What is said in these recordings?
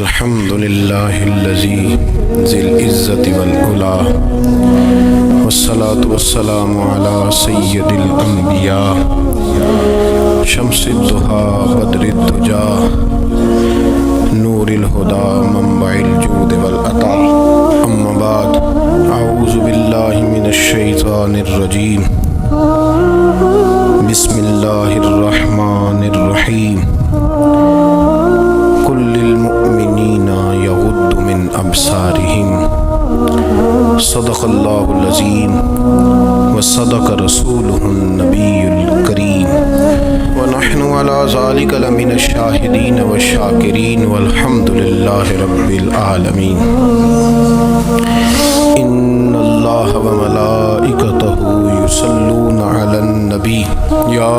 الحمد لله الذي ذي العزة والعلا والصلاة والسلام على سيد الأنبياء شمس الضحى بدر الدجى نور الهدى منبع الجود والعطاء أما بعد أعوذ بالله من الشيطان الرجيم بسم الله الرحمن الرحيم قل للمؤمنين يغضوا من أبصارهم صدق الله العظيم وصدق رسوله النبي الكريم ونحن على ذلك لمن الشاهدين والشاكرين والحمد لله رب العالمين إن الله وملائكته يصلون على النبي يا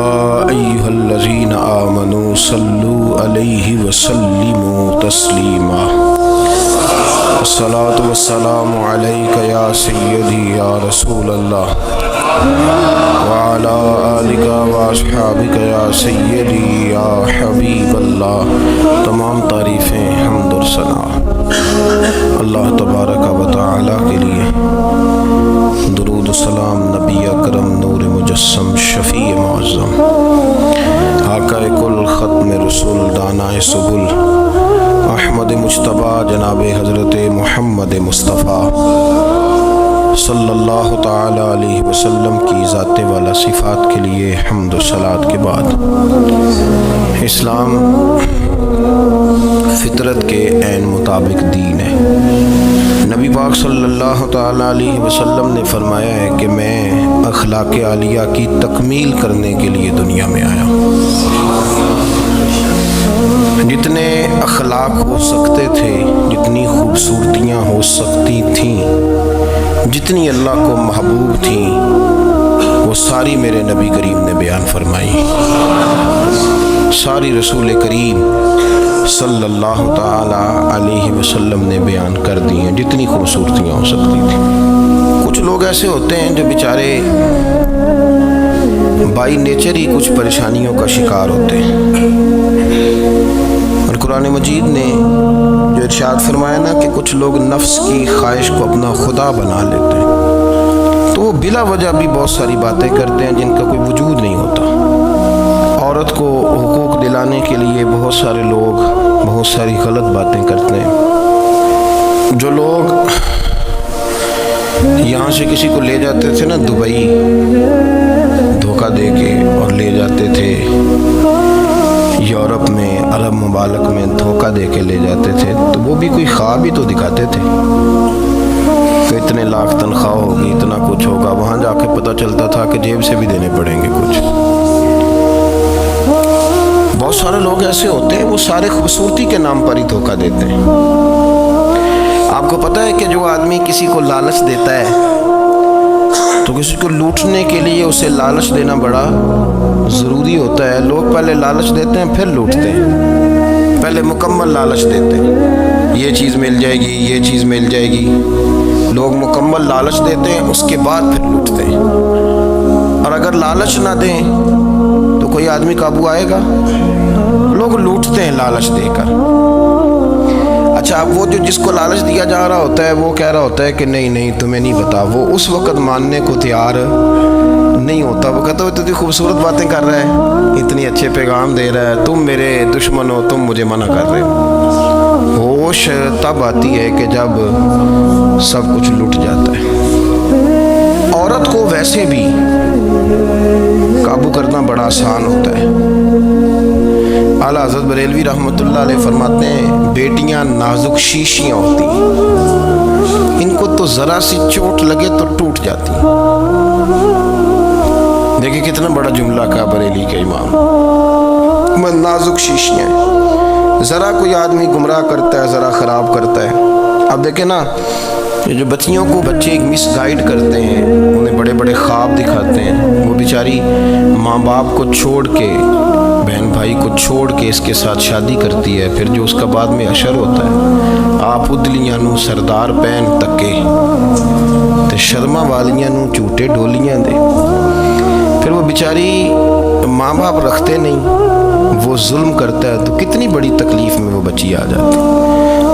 أيها الذين آمنوا صلوا عليه وسلموا تسليما الصلاة والسلام عليك يا سيدي يا رسول الله وعلى آلك وأصحابك يا سيدي يا حبیب اللہ. تمام تعریفیں حمد و ثنا اللہ تبارک و تعالی کے لیے. درود و سلام نبی اکرم نور مجسم شفیع معظم آقا کل ختم رسول دانائے سبل احمد مجتبیٰ جناب حضرت محمد مصطفیٰ صلی اللہ تعالی علیہ وسلم کی ذات والا صفات کے لیے حمد و صلات کے بعد اسلام فطرت کے عین مطابق دین ہے. نبی پاک صلی اللہ تعالی علیہ وسلم نے فرمایا ہے کہ میں اخلاق عالیہ کی تکمیل کرنے کے لیے دنیا میں آیا. جتنے اخلاق ہو سکتے تھے، جتنی خوبصورتیاں ہو سکتی تھیں، جتنی اللہ کو محبوب تھیں، وہ ساری میرے نبی کریم نے بیان فرمائی. ساری رسول کریم صلی اللہ تعالی علیہ وسلم نے بیان کر دی ہیں جتنی خوبصورتیاں ہو سکتی تھیں. کچھ لوگ ایسے ہوتے ہیں جو بیچارے بائی نیچر ہی کچھ پریشانیوں کا شکار ہوتے ہیں، اور قرآن مجید نے جو ارشاد فرمایا نا کہ کچھ لوگ نفس کی خواہش کو اپنا خدا بنا لیتے ہیں، تو وہ بلا وجہ بھی بہت ساری باتیں کرتے ہیں جن کا کوئی وجود نہیں ہوتا. عورت کو حقوق دلانے کے لیے بہت سارے لوگ بہت ساری غلط باتیں کرتے ہیں. جو لوگ یہاں سے کسی کو لے جاتے تھے نا دبئی دھوکہ دے کے اور لے جاتے تھے، یورپ میں عرب ممالک میں دھوکہ دے کے لے جاتے تھے، تو وہ بھی کوئی خواب ہی تو دکھاتے تھے کہ اتنے لاکھ تنخواہ ہوگی، اتنا کچھ ہوگا. وہاں جا کے پتہ چلتا تھا کہ جیب سے بھی دینے پڑیں گے کچھ. بہت سارے لوگ ایسے ہوتے ہیں وہ سارے خوبصورتی کے نام پر ہی دھوکہ دیتے ہیں. آپ کو پتہ ہے کہ جو آدمی کسی کو لالچ دیتا ہے تو کسی کو لوٹنے کے لیے اسے لالچ دینا بڑا ضروری ہوتا ہے. لوگ پہلے لالچ دیتے ہیں پھر لوٹتے ہیں. پہلے مکمل لالچ دیتے ہیں، یہ چیز مل جائے گی، یہ چیز مل جائے گی. لوگ مکمل لالچ دیتے ہیں، اس کے بعد پھر لوٹتے ہیں. اور اگر لالچ نہ دیں تو کوئی آدمی قابو آئے گا؟ لوگ لوٹتے ہیں لالچ دے کر. اچھا، اب وہ جو جس کو لالچ دیا جا رہا ہوتا ہے وہ کہہ رہا ہوتا ہے کہ نہیں نہیں تمہیں نہیں پتا، وہ اس وقت ماننے کو تیار نہیں ہوتا. وہ کہتا ہے اتنی خوبصورت باتیں کر رہا ہے، اتنی اچھے پیغام دے رہا ہے، تم میرے دشمن ہو، تم مجھے منع کر رہے ہو. ہوش تب آتی ہے کہ جب سب کچھ لٹ جاتا ہے. عورت کو ویسے بھی قابو کرنا بڑا آسان ہوتا ہے. اعلیٰ حضرت بریلوی رحمۃ اللہ علیہ فرماتے ہیں بیٹیاں نازک شیشیاں ہوتی ہیں، ان کو تو ذرا سی چوٹ لگے تو ٹوٹ جاتی ہیں. دیکھیں کتنا بڑا جملہ کہا بریلی کے امام. نازک شیشیاں، ذرا کوئی آدمی گمراہ کرتا ہے، ذرا خراب کرتا ہے. اب دیکھیں نا، جو بچیوں کو بچے مس گائیڈ کرتے ہیں، انہیں بڑے بڑے خواب دکھاتے ہیں، وہ بیچاری ماں باپ کو چھوڑ کے، بہن بھائی کو چھوڑ کے اس کے ساتھ شادی کرتی ہے. پھر جو اس کا بعد میں اشر ہوتا ہے، آپ ادلیاں نو سردار پہن تکے تے شرما والیاں نو جھوٹے ڈولیاں دے. پھر وہ بیچاری ماں باپ رکھتے نہیں، وہ ظلم کرتا ہے تو کتنی بڑی تکلیف میں وہ بچی آ جاتی.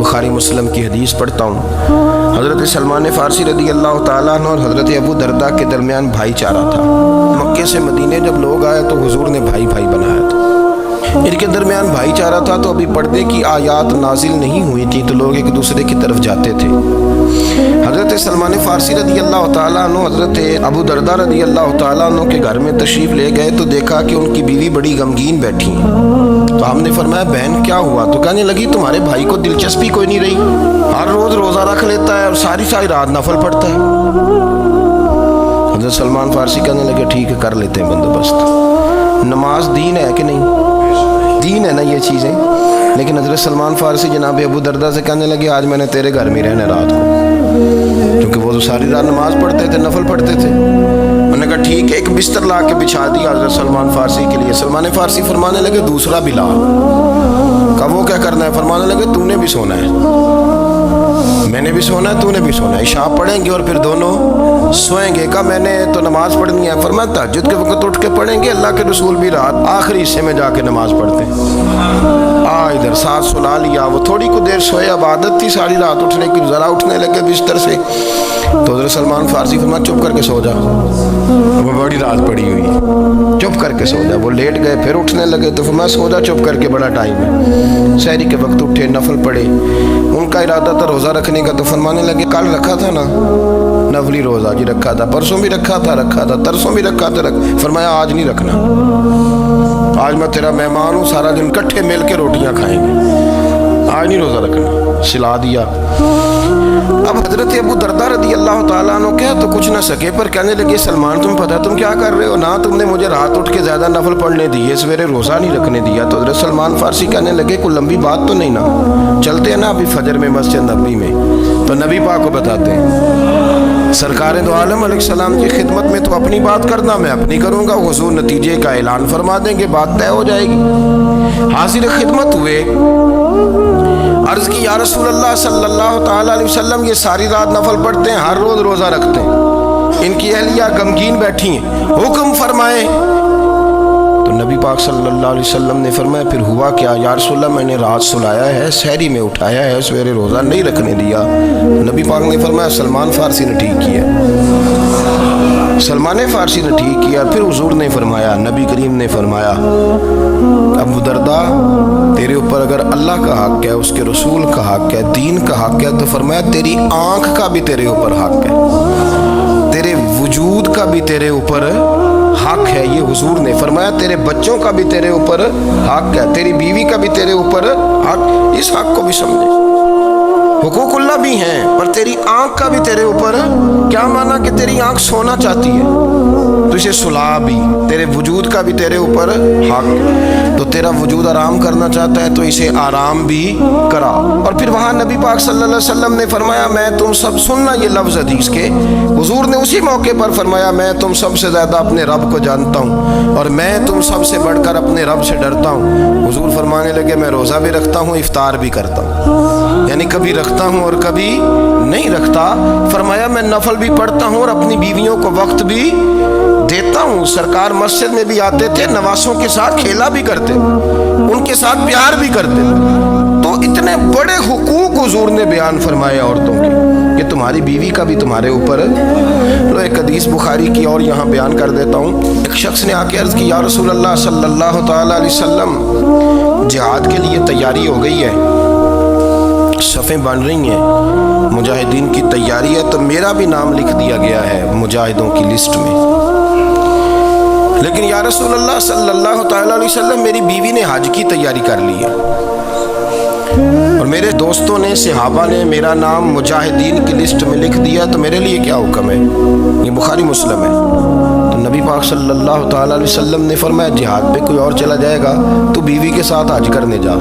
بخاری مسلم کی حدیث پڑھتا ہوں۔ حضرت سلمان فارسی رضی اللہ تعالیٰ عنہ اور حضرت ابو درداء کے درمیان بھائی چارہ تھا۔ مکے سے مدینے جب لوگ آئے تو حضور نے بھائی بھائی بنایا تھا۔ ان کے درمیان بھائی چارہ تھا تو ابھی پردے کی آیات نازل نہیں ہوئی تھی تو لوگ ایک دوسرے کی طرف جاتے تھے۔ حضرت سلمان فارسی رضی اللہ تعالیٰ عنہ حضرت ابو درداء رضی اللہ تعالیٰ عنہ کے گھر میں تشریف لے گئے تو دیکھا کہ ان کی بیوی بڑی غمگین بیٹھی ہیں۔ تو ہم نے فرمایا بہن کیا ہوا؟ تو کہنے لگی تمہارے بھائی کو دلچسپی کوئی نہیں رہی، ہر روز روزہ رکھ لیتا ہے اور ساری رات نفل پڑھتا ہے۔ حضرت سلمان فارسی کہنے لگے ٹھیک ہے کر لیتے ہیں بندوبست۔ نماز دین ہے کہ نہیں؟ دین ہے نا یہ چیزیں۔ لیکن حضرت سلمان فارسی جناب ابو درداء سے کہنے لگے آج میں نے تیرے گھر میں رہنا رات کو، کیونکہ وہ تو ساری رات نماز پڑھتے تھے، نفل پڑھتے تھے۔ انہوں نے کہا ٹھیک ہے، ایک بستر لا کے بچھا دیا حضرت سلمان فارسی کے لیے۔ سلمان فارسی فرمانے لگے دوسرا بھی لا۔ کہا وہ کیا کرنا ہے؟ فرمانے لگے تو نے بھی سونا ہے، میں نے بھی سونا ہے، تو نے بھی سونا ہے، عشاء پڑھیں گے اور پھر دونوں سوئیں گے۔ کہا میں نے تو نماز پڑھنی ہے۔ فرمایا تہجد کے وقت اٹھ کے پڑھیں گے، اللہ کے رسول بھی رات آخری حصے میں جا کے نماز پڑھتے ادھر ساتھ سلا لیا۔ وہ تھوڑی کو دیر سوئے، اب عادت تھی ساری رات اٹھنے کی، ذرا اٹھنے لگے بستر سے تو حضرت سلمان فارسی فرمایا چپ کر کے سو جا، وہ بڑی رات پڑی ہوئی ہے، چپ کر کے سو جا۔ وہ لیٹ گئے، پھر اٹھنے لگے تو فرمایا سو جا چپ کر کے، بڑا ٹائم ہے۔ سحری کے وقت اٹھے، نفل پڑھے۔ ان کا ارادہ تھا روزہ رکھنے کا تو فرمانے لگے کل رکھا تھا نا نفلی روزہ، جی رکھا تھا، پرسوں بھی رکھا تھا، ترسوں بھی رکھا تھا۔ فرمایا آج نہیں رکھنا، آج میں تیرا مہمان ہوں، سارا دن کٹھے مل کے روٹیاں کھائیں گے، آج نہیں روزہ رکھنا، سلا دیا۔ اب حضرت ابو درداء رضی اللہ تعالیٰ عنہ کہہ تو کچھ نہ سکے، پر کہنے لگے سلمان تم پتہ تم کیا کر رہے ہو؟ نہ تم نے مجھے رات اٹھ کے زیادہ نفل پڑھنے دیے، سویرے روزہ نہیں رکھنے دیا۔ تو حضرت سلمان فارسی کہنے لگے کوئی لمبی بات تو نہیں نا، چلتے ہیں نا ابھی فجر میں مسجد نبی میں تو نبی پاک کو بتاتے ہیں۔ سرکار دو عالم علیہ السلام کی خدمت میں تو اپنی بات کرنا میں اپنی کروں گا، حضور نتیجے کا اعلان فرما دیں گے، بات طے ہو جائے گی۔ حاضر خدمت ہوئے، عرض کی یا رسول اللہ صلی اللہ تعالیٰ علیہ وسلم یہ ساری رات نفل پڑھتے ہیں، ہر روز روزہ رکھتے ہیں، ان کی اہلیہ غمگین بیٹھی ہیں، حکم فرمائیں۔ تو نبی پاک صلی اللہ علیہ وسلم نے فرمایا پھر ہوا کیا؟ یا رسول اللہ میں نے رات سلایا ہے، سحری میں اٹھایا ہے، سویرے روزہ نہیں رکھنے دیا۔ نبی پاک نے فرمایا سلمان فارسی نے ٹھیک کیا، سلمان فارسی نے ٹھیک کیا۔ پھر حضور نے فرمایا، نبی کریم نے فرمایا ابو درداء تیرے اوپر اگر اللہ کا حق ہے، اس کے رسول کا حق ہے، دین کا حق ہے، تو فرمایا تیری آنکھ کا بھی تیرے اوپر حق ہے، تیرے وجود کا بھی تیرے اوپر حق ہے۔ یہ حضور نے فرمایا تیرے بچوں کا بھی تیرے اوپر حق ہے، تیری بیوی کا بھی تیرے اوپر حق۔ اس حق کو بھی سمجھے، حقوق اللہ بھی ہیں، پر تیری آنکھ کا بھی تیرے اوپر کیا مانا کہ تیری آنکھ سونا چاہتی ہے تو اسے سلا بھی، تیرے وجود کا بھی تیرے اوپر حق، تو تیرا وجود آرام کرنا چاہتا ہے تو اسے آرام بھی کرا۔ اور پھر وہاں نبی پاک صلی اللہ علیہ وسلم نے فرمایا میں تم سب سننا یہ لفظ حدیث کے، حضور نے اسی موقع پر فرمایا میں تم سب سے زیادہ اپنے رب کو جانتا ہوں اور میں تم سب سے بڑھ کر اپنے رب سے ڈرتا ہوں۔ حضور فرمانے لگے میں روزہ بھی رکھتا ہوں، افطار بھی کرتا ہوں، یعنی کبھی رکھتا ہوں اور کبھی نہیں رکھتا۔ فرمایا میں نفل بھی پڑھتا ہوں اور اپنی بیویوں کو وقت بھی دیتا ہوں۔ سرکار مسجد میں بھی آتے تھے، نواسوں کے ساتھ کھیلا بھی کرتے، ان کے ساتھ پیار بھی کرتے۔ تو اتنے بڑے حقوق حضور نے بیان فرمائے عورتوں کے کہ تمہاری بیوی کا بھی تمہارے اوپر۔ ایک حدیث بخاری کی اور یہاں بیان کر دیتا ہوں۔ ایک شخص نے آ کے عرض کی یا رسول اللہ صلی اللہ تعالیٰ علیہ وسلم جہاد کے لیے تیاری ہو گئی ہے، صفیں بن رہی ہیں، مجاہدین کی تیاری ہے، تو میرا بھی نام لکھ دیا گیا ہے مجاہدوں کی لسٹ میں، لیکن یا رسول اللہ صلی اللہ تعالیٰ علیہ وسلم میری بیوی نے حج کی تیاری کر لی ہے اور میرے دوستوں نے صحابہ نے میرا نام مجاہدین کی لسٹ میں لکھ دیا، تو میرے لیے کیا حکم ہے؟ یہ بخاری مسلم ہے۔ تو نبی پاک صلی اللہ تعالیٰ علیہ وسلم نے فرمایا جہاد پہ کوئی اور چلا جائے گا تو بیوی کے ساتھ حج کرنے جا،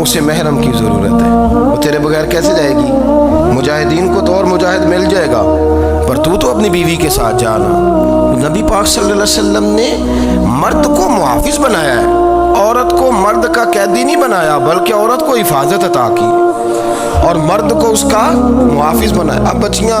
اسے محرم کی ضرورت ہے، وہ تیرے بغیر کیسے جائے گی؟ مجاہدین کو تو اور مجاہد مل جائے گا، پر تو اپنی بیوی کے ساتھ جانا۔ نبی پاک صلی اللہ علیہ وسلم نے مرد کو محافظ بنایا ہے، عورت کو مرد کا قیدی نہیں بنایا، بلکہ عورت کو حفاظت عطا کی اور مرد کو اس کا محافظ بنایا۔ اب بچیاں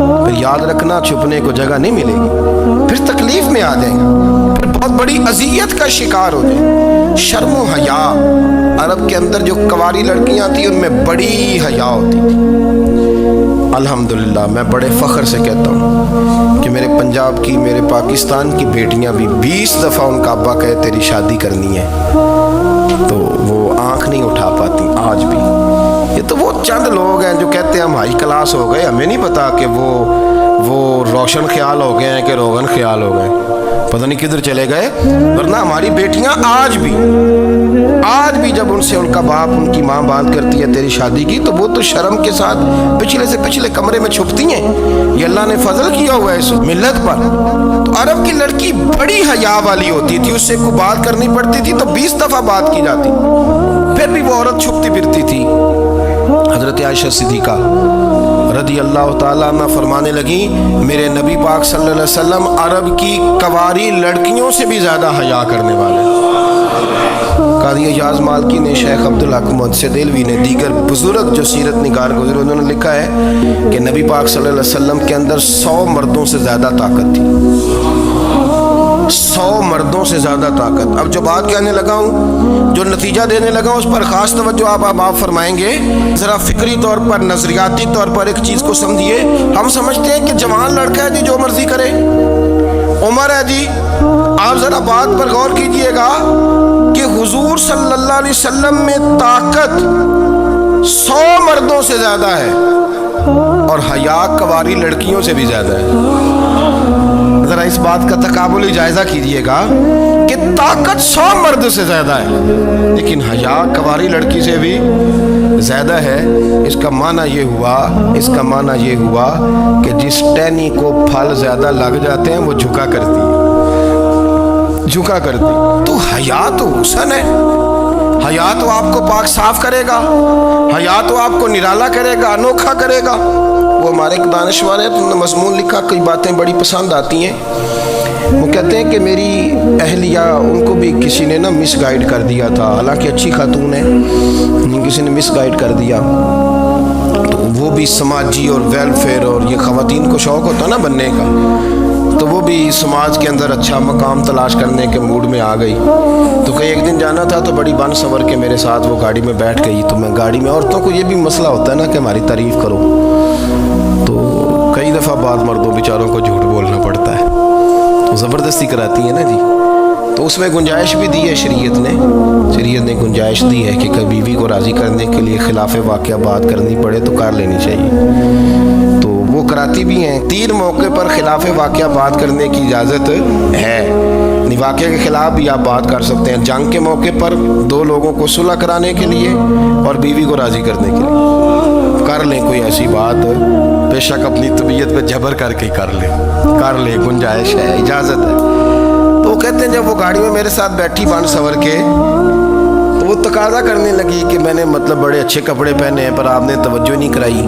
پھر یاد رکھنا چھپنے کو جگہ نہیں ملے گی، پھر تکلیف میں آ جائیں گے، پھر بہت بڑی اذیت کا شکار ہو جائیں۔ شرم و حیا، عرب کے اندر جو کنواری لڑکیاں تھیں ان میں بڑی حیا ہوتی تھی۔ الحمدللہ میں بڑے فخر سے کہتا ہوں کہ میرے پنجاب کی، میرے پاکستان کی بیٹیاں بھی 20 دفعہ ان کا ابا کہے تیری شادی کرنی ہے تو وہ آنکھ نہیں اٹھا پاتی آج بھی۔ یہ تو وہ چند لوگ ہیں جو کہتے ہیں ہم ہائی کلاس ہو گئے، ہمیں نہیں پتا کہ وہ روشن خیال ہو گئے ہیں کہ روغن خیال ہو گئے، پتہ نہیں کدھر چلے گئے۔ ورنہ ہماری بیٹیاں آج بھی جب ان سے ان کا باپ، ان کی ماں بات کرتی ہے تیری شادی کی، تو وہ تو شرم کے ساتھ پچھلے سے پچھلے کمرے میں چھپتی ہیں۔ یہ اللہ نے فضل کیا ہوا ہے اس ملت پر۔ تو عرب کی لڑکی بڑی حیا والی ہوتی تھی، اس سے کوئی بات کرنی پڑتی تھی تو 20 دفعہ بات کی جاتی، پھر بھی وہ عورت چھپتی پھرتی تھی۔ حضرت عائشہ صدیقہ رضی اللہ تعالیٰ عنہ فرمانے لگی میرے نبی پاک صلی اللہ علیہ وسلم عرب کی کنواری لڑکیوں سے بھی زیادہ حیا کرنے والے۔ قاضی اعجاز مالکی نے، شیخ عبدالحق محدث دہلوی نے، دیگر بزرگ جو سیرت نگار گزرے انہوں نے لکھا ہے کہ نبی پاک صلی اللہ علیہ وسلم کے اندر 100 مردوں سے زیادہ طاقت تھی، 100 مردوں سے زیادہ طاقت۔ اب جو بات کہنے لگا ہوں، جو نتیجہ دینے لگا ہوں، اس پر خاص توجہ آپ فرمائیں گے۔ ذرا فکری طور پر، نظریاتی طور پر ایک چیز کو سمجھیے۔ ہم سمجھتے ہیں کہ جوان لڑکا ہے جی جو مرضی کرے، عمر ہے جی۔ آپ ذرا بات پر غور کیجئے گا کہ حضور صلی اللہ علیہ وسلم میں طاقت 100 مردوں سے زیادہ ہے اور حیا کنواری لڑکیوں سے بھی زیادہ ہے۔ ذرا اس بات کا تقابلی جائزہ کیجئے گا کہ طاقت 100 مرد سے زیادہ ہے لیکن حیا کنواری لڑکی سے بھی زیادہ ہے۔ اس کا معنی یہ ہوا کہ جس ٹہنی کو پھل زیادہ لگ جاتے ہیں وہ جھکا کرتی ہے، تو حیا تو حسن ہے، حیا تو آپ کو پاک صاف کرے گا، حیا تو آپ کو نرالا کرے گا، انوکھا کرے گا۔ وہ ہمارے ایک دانشور ہے، انہوں نے مضمون لکھا، کئی باتیں بڑی پسند آتی ہیں۔ وہ کہتے ہیں کہ میری اہلیہ، ان کو بھی کسی نے مس گائیڈ کر دیا تھا، حالانکہ اچھی خاتون ہے، کسی نے مس گائیڈ کر دیا، تو وہ بھی سماجی اور ویلفیئر اور یہ خواتین کو شوق ہوتا نا بننے کا، تو وہ بھی سماج کے اندر اچھا مقام تلاش کرنے کے موڈ میں آ گئی۔ تو کہیں ایک دن جانا تھا تو بڑی بن سنور کے میرے ساتھ وہ گاڑی میں بیٹھ گئی۔ تو میں گاڑی میں، عورتوں کو یہ بھی مسئلہ ہوتا ہے نا کہ ہماری تعریف کرو، تو کئی دفعہ بعض مردوں بیچاروں کو جھوٹ بولنا پڑتا ہے، تو زبردستی کراتی ہیں نا جی۔ تو اس میں گنجائش بھی دی ہے شریعت نے گنجائش دی ہے کہ کبھی بیوی کو راضی کرنے کے لیے خلاف واقعہ بات کرنی پڑے تو کر لینی چاہیے، تو وہ کراتی بھی ہیں۔ 3 موقع پر خلاف واقعہ بات کرنے کی اجازت ہے، واقعے کے خلاف بھی آپ بات کر سکتے ہیں۔ جنگ کے موقع پر 2 لوگوں کو صلح کرانے کے لیے اور بیوی کو راضی کرنے کے لیے کر لیں کوئی ایسی بات، بے شک اپنی طبیعت پہ جبر کر کے کر لیں، گنجائش ہے، اجازت ہے۔ تو وہ کہتے ہیں جب وہ گاڑی میں میرے ساتھ بیٹھی بن سنور کے، تو وہ تقاضا کرنے لگی کہ میں نے بڑے اچھے کپڑے پہنے ہیں پر آپ نے توجہ نہیں کرائی۔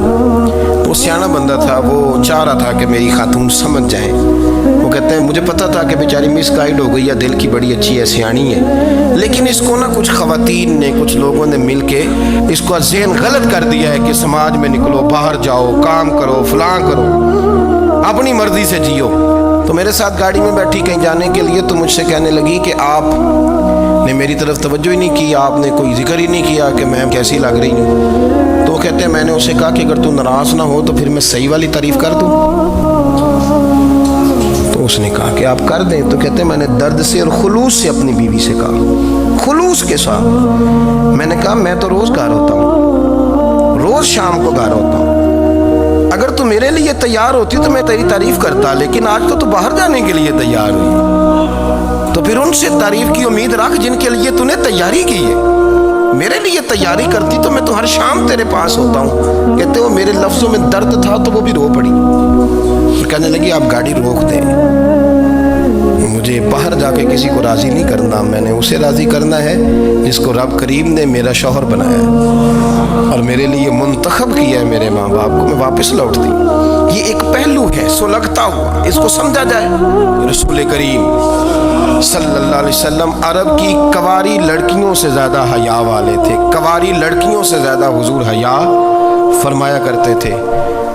وہ سیاںا بندہ تھا، وہ چاہ رہا تھا کہ میری خاتون سمجھ جائیں۔ وہ کہتے ہیں مجھے پتا تھا کہ بیچاری مس گائیڈ ہو گئی ہے، دل کی بڑی اچھی ہے، سیانی ہے، لیکن اس کو کچھ خواتین نے، کچھ لوگوں نے مل کے اس کو ذہن غلط کر دیا ہے کہ سماج میں نکلو، باہر جاؤ، کام کرو، فلاں کرو، اپنی مرضی سے جیو۔ تو میرے ساتھ گاڑی میں بیٹھی کہیں جانے کے لیے، تو مجھ سے کہنے لگی کہ آپ نے میری طرف توجہ ہی نہیں کی، آپ نے کوئی ذکر ہی نہیں کیا کہ میں کیسی لگ رہی ہوں۔ تو کہتے ہیں میں نے اسے کہا کہ اگر تو ناراض نہ ہو تو پھر میں صحیح والی تعریف کر دوں۔ تو اس نے کہا کہ آپ کر دیں۔ تو کہتے ہیں میں نے درد سے اور خلوص سے اپنی بیوی سے کہا، خلوص کے ساتھ میں نے کہا میں تو روز گھر ہوتا ہوں، روز شام کو گھر ہوتا ہوں، اگر تو میرے لیے تیار ہوتی تو میں تیری تعریف کرتا، لیکن آج تو باہر جانے کے لیے تیار ہوئی، تو پھر ان سے تعریف کی امید رکھ جن کے لیے تو نے تیاری کی ہے۔ میرے لیے تیاری کرتی تو میں تو ہر شام تیرے پاس ہوتا ہوں۔ کہتے وہ میرے لفظوں میں درد تھا تو وہ بھی رو پڑی، کہنے لگی آپ گاڑی روک دیں، مجھے باہر جا کے کسی کو راضی نہیں کرنا، میں نے اسے راضی کرنا ہے جس کو رب کریم نے میرا شوہر بنایا ہے اور میرے لیے منتخب کیا ہے میرے ماں باپ کو۔ میں واپس لوٹتی۔ یہ ایک پہلو ہے سلگتا ہوا، اس کو سمجھا جائے۔ رسول کریم صلی اللہ علیہ وسلم عرب کی کنواری لڑکیوں سے زیادہ حیا والے تھے، کنواری لڑکیوں سے زیادہ حضور حیا فرمایا کرتے تھے۔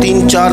3-4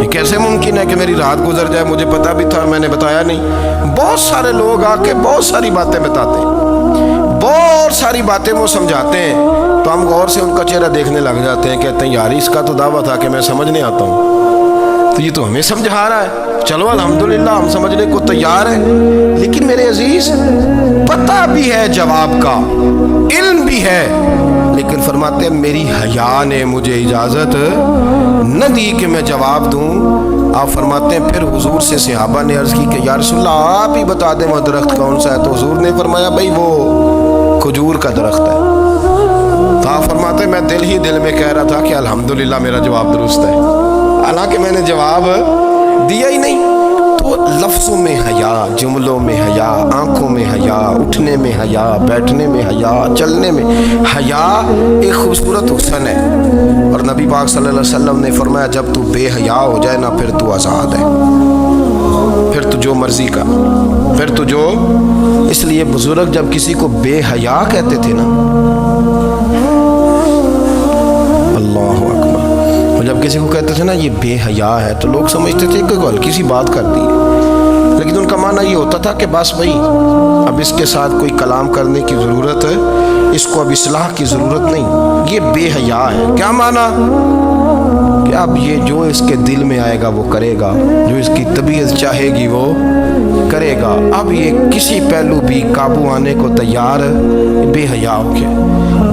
یہ کیسے ممکن ہے کہ میری رات گزر جائے, مجھے پتا بھی تھا میں نے بتایا نہیں. بہت سارے لوگ آ کے بہت ساری باتیں بتاتے ہیں, بہت ساری باتیں وہ سمجھاتے ہیں, تو ہم غور سے ان کا چہرہ دیکھنے لگ جاتے ہیں, کہتے ہیں یار اس کا تو دعویٰ تھا کہ میں سمجھنے آتا ہوں, تو یہ تو ہمیں سمجھا رہا ہے, چلو الحمدللہ ہم سمجھنے کو تیار ہیں. لیکن میرے عزیز پتہ بھی ہے جواب کا, علم بھی ہے, لیکن فرماتے ہیں میری حیا نے مجھے اجازت نہ دی کہ میں جواب دوں. آپ فرماتے ہیں پھر حضور سے صحابہ نے عرض کی کہ یا رسول اللہ آپ ہی بتا دیں وہ درخت کون سا ہے, تو حضور نے فرمایا بھائی وہ کھجور کا درخت ہے. تو آپ فرماتے ہیں میں دل ہی دل میں کہہ رہا تھا کہ الحمدللہ میرا جواب درست ہے, حالانکہ میں نے جواب دیا ہی نہیں. تو لفظوں میں حیا, جملوں میں حیا, آنکھوں میں حیا, اٹھنے میں حیا, بیٹھنے میں حیا, چلنے میں حیا ایک خوبصورت حسن ہے. اور نبی پاک صلی اللہ علیہ وسلم نے فرمایا جب تو بے حیا ہو جائے نا پھر تو آزاد ہے, پھر تو جو مرضی کا, پھر تو جو. اس لیے بزرگ جب کسی کو بے حیا کہتے تھے نا, اللہ اکبر, جب کسی کو کہتے تھے نا یہ بے حیا ہے تو لوگ سمجھتے تھے کہ ہلکی سی بات کر دی ہے, لیکن ان کا معنی یہ ہوتا تھا کہ بس بھائی اب اس کے ساتھ کوئی کلام کرنے کی ضرورت ہے, اس کو اب اصلاح کی ضرورت نہیں, یہ بے حیا ہے. کیا معنی کہ اب یہ جو اس کے دل میں آئے گا وہ کرے گا, جو اس کی طبیعت چاہے گی وہ کرے گا, اب یہ کسی پہلو بھی قابو آنے کو تیار بے حیا ہو گیا.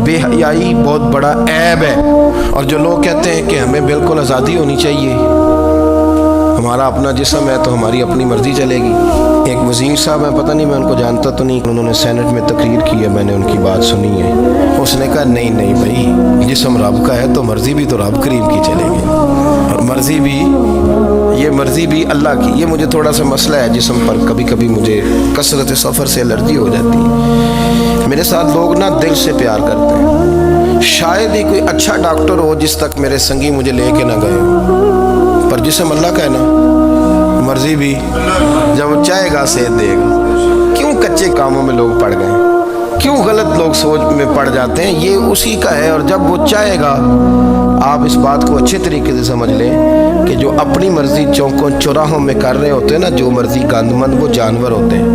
بے حیائی بہت بڑا عیب ہے. اور جو لوگ کہتے ہیں کہ ہمیں بالکل آزادی ہونی چاہیے, ہمارا اپنا جسم ہے تو ہماری اپنی مرضی چلے گی. ایک وزیر صاحب ہیں, پتہ نہیں میں ان کو جانتا تو نہیں, انہوں نے سینٹ میں تقریر کی ہے, میں نے ان کی بات سنی ہے. اس نے کہا نہیں نہیں بھائی جسم رب کا ہے تو مرضی بھی تو رب کریم کی چلے گی, اور مرضی بھی یہ مرضی بھی اللہ کی. یہ مجھے تھوڑا سا مسئلہ ہے جسم پر, کبھی کبھی مجھے کثرت سفر سے الرجی ہو جاتی ہے. میرے ساتھ لوگ نا دل سے پیار کرتے ہیں, شاید ہی کوئی اچھا ڈاکٹر ہو جس تک میرے سنگی مجھے لے کے نہ گئے ہو, پر جسم اللہ کا ہے نا, مرضی بھی جب وہ چاہے گا صحت دے گا. کیوں کچے کاموں میں لوگ پڑ گئے, کیوں غلط لوگ سوچ میں پڑ جاتے ہیں, یہ اسی کا ہے. اور جب وہ چاہے گا, آپ اس بات کو اچھے طریقے سے سمجھ لیں کہ جو اپنی مرضی چوکوں چوراہوں میں کر رہے ہوتے ہیں نا, جو مرضی گند مند, وہ جانور ہوتے ہیں,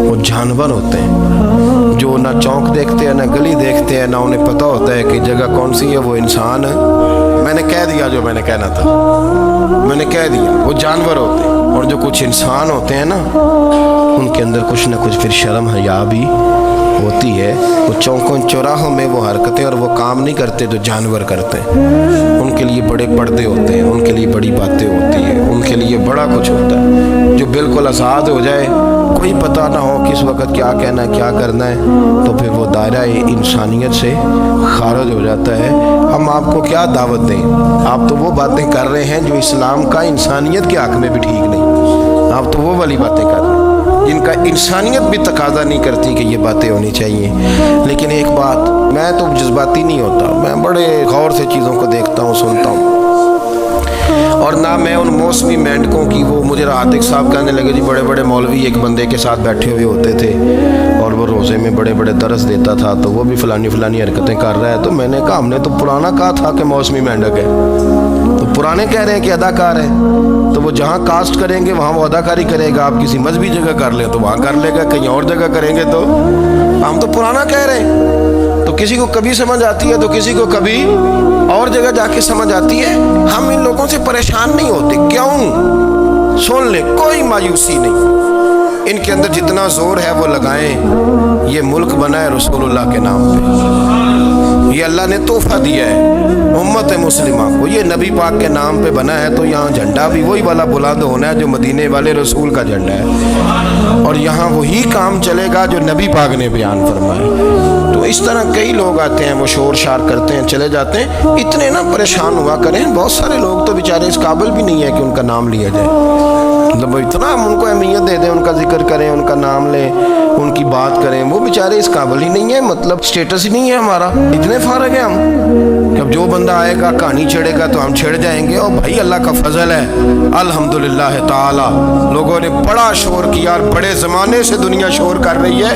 وہ جانور ہوتے ہیں جو نہ چونک دیکھتے ہیں نہ گلی دیکھتے ہیں, نہ انہیں پتہ ہوتا ہے کہ جگہ کون سی ہے. وہ انسان, میں نے کہہ دیا جو میں نے کہنا تھا, میں نے کہہ دیا, وہ جانور ہوتے ہیں. اور جو کچھ انسان ہوتے ہیں نا, ان کے اندر کچھ نہ کچھ پھر شرم حیا بھی ہوتی ہے. وہ چوکوں چوراہوں میں وہ حرکتیں اور وہ کام نہیں کرتے جو جانور کرتے ہیں. ان کے لیے بڑے پردے ہوتے ہیں, ان کے لیے بڑی باتیں ہوتی ہیں, ان کے لیے بڑا کچھ ہوتا ہے. جو بالکل آزاد ہو جائے, کوئی پتہ نہ ہو کس وقت کیا کہنا ہے کیا کرنا ہے, تو پھر وہ دائرہ انسانیت سے خارج ہو جاتا ہے. ہم آپ کو کیا دعوت دیں, آپ تو وہ باتیں کر رہے ہیں جو اسلام کا انسانیت کے حق میں بھی ٹھیک نہیں. آپ تو وہ والی باتیں کر رہے ہیں جن کا انسانیت بھی تقاضا نہیں کرتی کہ یہ باتیں ہونی چاہیے. لیکن ایک بات, میں تو جذباتی نہیں ہوتا, میں بڑے غور سے چیزوں کو دیکھتا ہوں, سنتا ہوں. اور نہ میں ان موسمی مینڈکوں کی, وہ مجھے عاطق صاحب کہنے لگے جی بڑے بڑے مولوی ایک بندے کے ساتھ بیٹھے ہوئے ہوتے تھے اور وہ روزے میں بڑے بڑے درس دیتا تھا, تو وہ بھی فلانی فلانی حرکتیں کر رہا ہے. تو میں نے کہا ہم نے تو پرانا کہا تھا کہ موسمی مینڈک ہے, تو پرانے کہہ رہے ہیں کہ اداکار ہے, تو وہ جہاں کاسٹ کریں گے وہاں وہ اداکاری کرے گا. آپ کسی مذہبی جگہ کر لیں تو وہاں کر لے گا, کہیں اور جگہ کریں گے تو ہم تو پرانا کہہ رہے ہیں. تو کسی کو کبھی سمجھ آتی ہے تو کسی کو کبھی اور جگہ جا کے سمجھ آتی ہے. ہم ان لوگوں سے پریشان نہیں ہوتے, کیوں؟ سن لیں, کوئی مایوسی نہیں. ان کے اندر جتنا زور ہے وہ لگائیں. یہ ملک بنا ہے رسول اللہ کے نام پہ, یہ اللہ نے تحفہ دیا ہے امت مسلمہ کو, یہ نبی پاک کے نام پہ بنا ہے. تو یہاں جھنڈا بھی وہی والا بلند ہونا ہے جو مدینے والے رسول کا جھنڈا ہے, اور یہاں وہی کام چلے گا جو نبی پاک نے بیان فرمایا. تو اس طرح کئی لوگ آتے ہیں, وہ شور شار کرتے ہیں, چلے جاتے ہیں. اتنے نہ پریشان ہوا کریں, بہت سارے لوگ تو بیچارے اس قابل بھی نہیں ہے کہ ان کا نام لیا جائے. مطلب اتنا ہم ان کو اہمیت دے دیں, ان کا ذکر کریں, ان کا نام لیں, ان کی بات کریں, وہ بیچارے اس قابل ہی نہیں ہے. مطلب سٹیٹس ہی نہیں ہے ہمارا, اتنے فارغ ہیں ہم کہ اب جو بندہ آئے گا کہانی چھڑے گا تو ہم چھڑ جائیں گے. اور بھائی اللہ کا فضل ہے الحمدللہ تعالی, لوگوں نے بڑا شور کیا, اور بڑے زمانے سے دنیا شور کر رہی ہے,